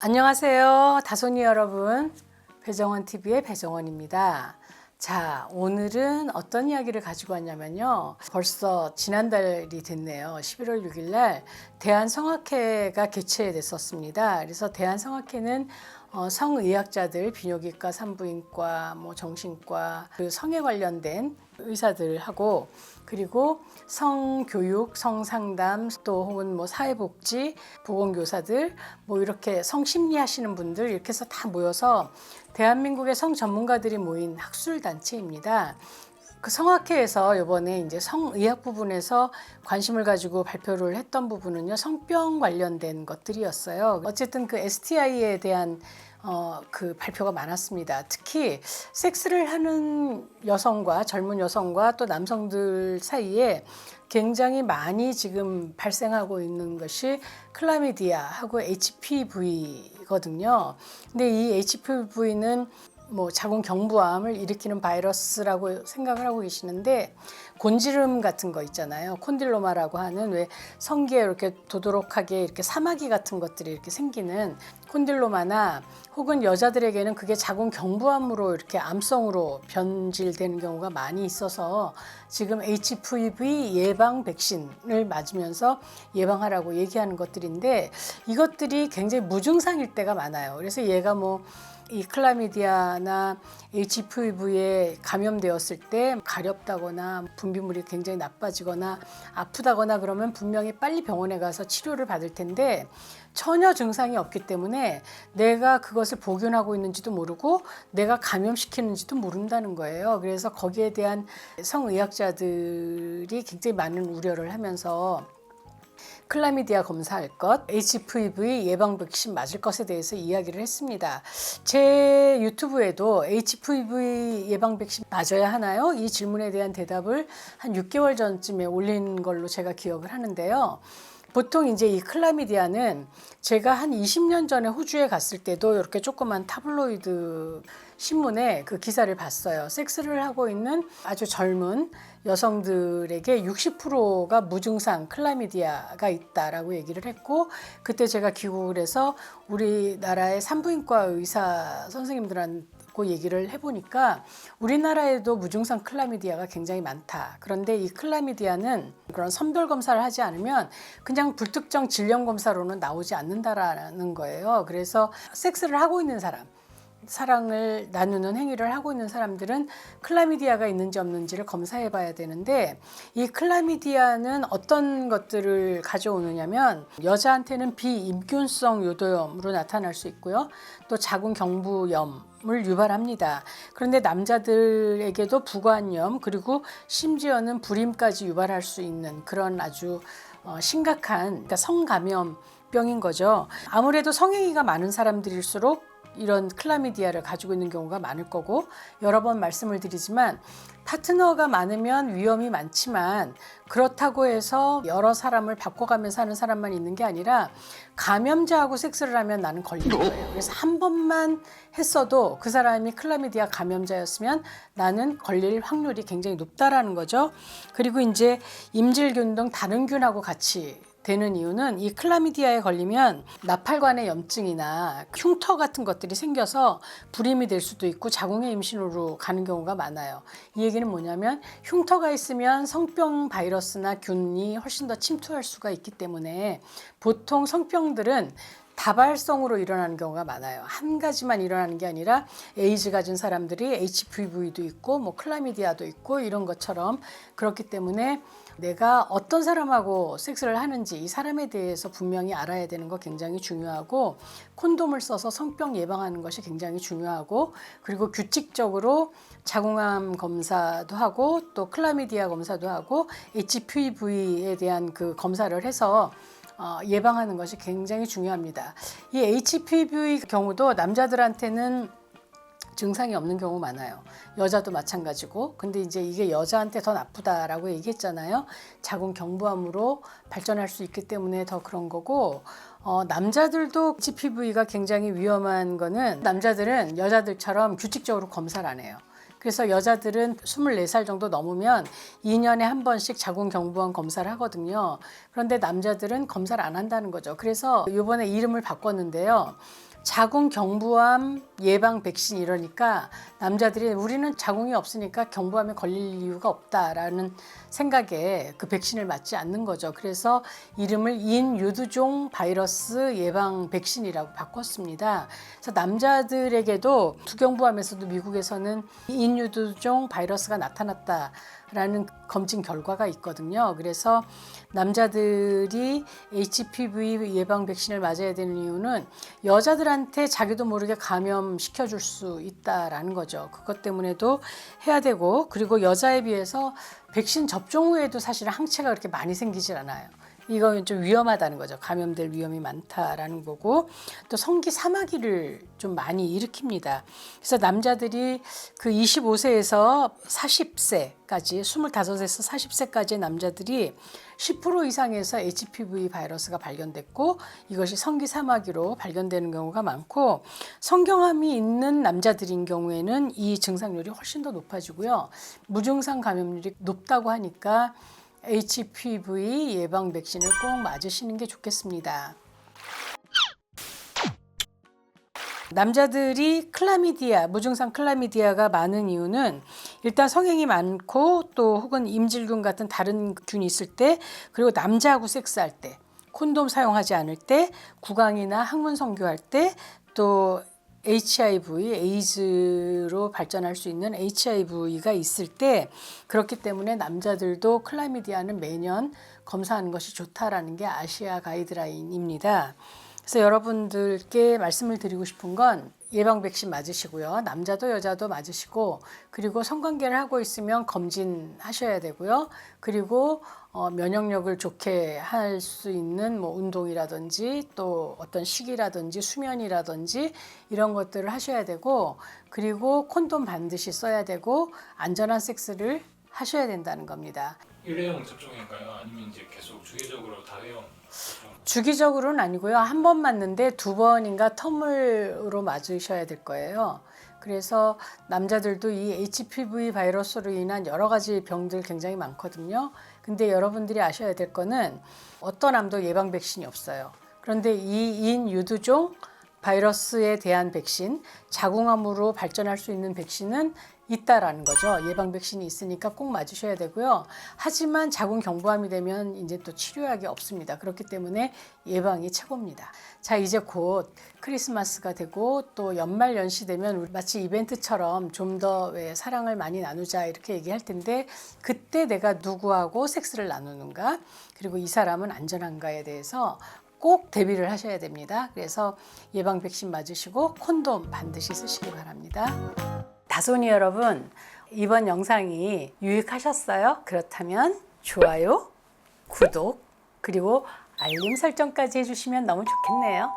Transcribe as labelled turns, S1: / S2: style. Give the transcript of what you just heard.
S1: 안녕하세요. 다솜이 여러분. 배정원TV의 배정원입니다. 자, 오늘은 어떤 이야기를 가지고 왔냐면요. 벌써 지난달이 됐네요. 11월 6일 날 대한성악회가 개최됐었습니다. 그래서 대한성악회는 성의학자들, 비뇨기과, 산부인과, 정신과, 그 성에 관련된 의사들하고 그리고 성교육, 성상담, 또 혹은 사회복지, 보건교사들, 이렇게 성심리 하시는 분들 이렇게 해서 다 모여서 대한민국의 성 전문가들이 모인 학술단체입니다. 그 성학회에서 이번에 이제 성의학 부분에서 관심을 가지고 발표를 했던 부분은요, 성병 관련된 것들이었어요. 어쨌든 그 STI에 대한 그 발표가 많았습니다. 특히 섹스를 하는 여성과 젊은 여성과 또 남성들 사이에 굉장히 많이 지금 발생하고 있는 것이 클라미디아하고 HPV거든요. 근데 이 HPV는 자궁 경부암을 일으키는 바이러스라고 생각을 하고 계시는데, 곤지름 같은 거 있잖아요. 콘딜로마라고 하는, 왜 성기에 이렇게 도도록하게 이렇게 사마귀 같은 것들이 이렇게 생기는 콘딜로마나, 혹은 여자들에게는 그게 자궁 경부암으로 이렇게 암성으로 변질되는 경우가 많이 있어서 지금 HPV 예방 백신을 맞으면서 예방하라고 얘기하는 것들인데, 이것들이 굉장히 무증상일 때가 많아요. 그래서 얘가 이 클라미디아나 HPV에 감염되었을 때 가렵다거나 분비물이 굉장히 나빠지거나 아프다거나 그러면 분명히 빨리 병원에 가서 치료를 받을 텐데, 전혀 증상이 없기 때문에 내가 그것을 복용하고 있는지도 모르고 내가 감염시키는지도 모른다는 거예요. 그래서 거기에 대한 성의학자들이 굉장히 많은 우려를 하면서 클라미디아 검사할 것, HPV 예방 백신 맞을 것에 대해서 이야기를 했습니다. 제 유튜브에도 HPV 예방 백신 맞아야 하나요? 이 질문에 대한 대답을 한 6개월 전쯤에 올린 걸로 제가 기억을 하는데요. 보통 이제 이 클라미디아는 제가 한 20년 전에 호주에 갔을 때도 이렇게 조그만 타블로이드 신문에 그 기사를 봤어요. 섹스를 하고 있는 아주 젊은 여성들에게 60%가 무증상 클라미디아가 있다라고 얘기를 했고, 그때 제가 귀국을 해서 우리나라의 산부인과 의사 선생님들한테 얘기를 해보니까 우리나라에도 무증상 클라미디아가 굉장히 많다. 그런데 이 클라미디아는 그런 선별 검사를 하지 않으면 그냥 불특정 질병 검사로는 나오지 않는다라는 거예요. 그래서 섹스를 하고 있는 사랑을 나누는 행위를 하고 있는 사람들은 클라미디아가 있는지 없는지를 검사해 봐야 되는데, 이 클라미디아는 어떤 것들을 가져오느냐면, 여자한테는 비임균성 요도염으로 나타날 수 있고요. 또 자궁 경부염을 유발합니다. 그런데 남자들에게도 부관염, 그리고 심지어는 불임까지 유발할 수 있는 그런 아주 심각한, 그러니까 성감염병인 거죠. 아무래도 성행위가 많은 사람들일수록 이런 클라미디아를 가지고 있는 경우가 많을 거고, 여러 번 말씀을 드리지만 파트너가 많으면 위험이 많지만, 그렇다고 해서 여러 사람을 바꿔가면서 하는 사람만 있는 게 아니라 감염자하고 섹스를 하면 나는 걸리는 거예요. 그래서 한 번만 했어도 그 사람이 클라미디아 감염자였으면 나는 걸릴 확률이 굉장히 높다라는 거죠. 그리고 이제 임질균 등 다른 균하고 같이 되는 이유는, 이 클라미디아에 걸리면 나팔관의 염증이나 흉터 같은 것들이 생겨서 불임이 될 수도 있고 자궁의 임신으로 가는 경우가 많아요. 이 얘기는 뭐냐면, 흉터가 있으면 성병 바이러스나 균이 훨씬 더 침투할 수가 있기 때문에 보통 성병들은 다발성으로 일어나는 경우가 많아요. 한 가지만 일어나는 게 아니라 에이즈 가진 사람들이 HPV도 있고 클라미디아도 있고 이런 것처럼, 그렇기 때문에 내가 어떤 사람하고 섹스를 하는지 이 사람에 대해서 분명히 알아야 되는 거 굉장히 중요하고, 콘돔을 써서 성병 예방하는 것이 굉장히 중요하고, 그리고 규칙적으로 자궁암 검사도 하고 또 클라미디아 검사도 하고 HPV에 대한 그 검사를 해서 예방하는 것이 굉장히 중요합니다. 이 HPV 경우도 남자들한테는 증상이 없는 경우 많아요. 여자도 마찬가지고. 근데 이제 이게 여자한테 더 나쁘다라고 얘기했잖아요. 자궁 경부암으로 발전할 수 있기 때문에 더 그런 거고, 남자들도 HPV가 굉장히 위험한 거는, 남자들은 여자들처럼 규칙적으로 검사를 안 해요. 그래서 여자들은 24살 정도 넘으면 2년에 한 번씩 자궁 경부암 검사를 하거든요. 그런데 남자들은 검사를 안 한다는 거죠. 그래서 이번에 이름을 바꿨는데요. 자궁 경부암 예방 백신 이러니까 남자들이 우리는 자궁이 없으니까 경부암에 걸릴 이유가 없다라는 생각에 그 백신을 맞지 않는 거죠. 그래서 이름을 인유두종 바이러스 예방 백신이라고 바꿨습니다. 그래서 남자들에게도 두경부암에서도 미국에서는 인유두종 바이러스가 나타났다라는 검진 결과가 있거든요. 그래서 남자들이 HPV 예방 백신을 맞아야 되는 이유는 여자들한테 자기도 모르게 감염시켜 줄 수 있다라는 거죠. 그것 때문에도 해야 되고, 그리고 여자에 비해서 백신 접종 후에도 사실 항체가 그렇게 많이 생기질 않아요. 이건 좀 위험하다는 거죠. 감염될 위험이 많다라는 거고, 또 성기 사마귀를 좀 많이 일으킵니다. 그래서 남자들이 그 25세에서 40세까지 25에서 40세까지의 남자들이 10% 이상에서 HPV 바이러스가 발견됐고, 이것이 성기 사마귀로 발견되는 경우가 많고, 성경암이 있는 남자들인 경우에는 이 증상률이 훨씬 더 높아지고요. 무증상 감염률이 높다고 하니까 HPV 예방 백신을 꼭 맞으시는 게 좋겠습니다. 남자들이 클라미디아, 무증상 클라미디아가 많은 이유는 일단 성행이 많고, 또 혹은 임질균 같은 다른 균이 있을 때, 그리고 남자하고 섹스할 때, 콘돔 사용하지 않을 때, 구강이나 항문 성교할 때, 또 HIV, 에이즈로 발전할 수 있는 HIV가 있을 때, 그렇기 때문에 남자들도 클라미디아는 매년 검사하는 것이 좋다라는 게 아시아 가이드라인입니다. 그래서 여러분들께 말씀을 드리고 싶은 건 예방 백신 맞으시고요. 남자도 여자도 맞으시고, 그리고 성관계를 하고 있으면 검진하셔야 되고요. 그리고 면역력을 좋게 할 수 있는 뭐 운동이라든지 또 어떤 식이라든지 수면이라든지 이런 것들을 하셔야 되고, 그리고 콘돔 반드시 써야 되고, 안전한 섹스를 하셔야 된다는 겁니다.
S2: 일회용 접종인가요? 아니면 이제 계속 주기적으로 다회용 접종?
S1: 주기적으로는 아니고요. 한 번 맞는데 2번인가 텀으로 맞으셔야 될 거예요. 그래서 남자들도 이 HPV 바이러스로 인한 여러 가지 병들 굉장히 많거든요. 근데 여러분들이 아셔야 될 거는 어떤 암도 예방 백신이 없어요. 그런데 이 인유두종 바이러스에 대한 백신, 자궁암으로 발전할 수 있는 백신은 있다라는 거죠. 예방 백신이 있으니까 꼭 맞으셔야 되고요. 하지만 자궁 경부암이 되면 이제 또 치료약이 없습니다. 그렇기 때문에 예방이 최고입니다. 자, 이제 곧 크리스마스가 되고 또 연말 연시 되면 우리 마치 이벤트처럼 좀 더 사랑을 많이 나누자 이렇게 얘기할 텐데, 그때 내가 누구하고 섹스를 나누는가, 그리고 이 사람은 안전한가에 대해서 꼭 대비를 하셔야 됩니다. 그래서 예방 백신 맞으시고 콘돔 반드시 쓰시기 바랍니다. 다솜이 여러분, 이번 영상이 유익하셨어요? 그렇다면 좋아요, 구독, 그리고 알림 설정까지 해주시면 너무 좋겠네요.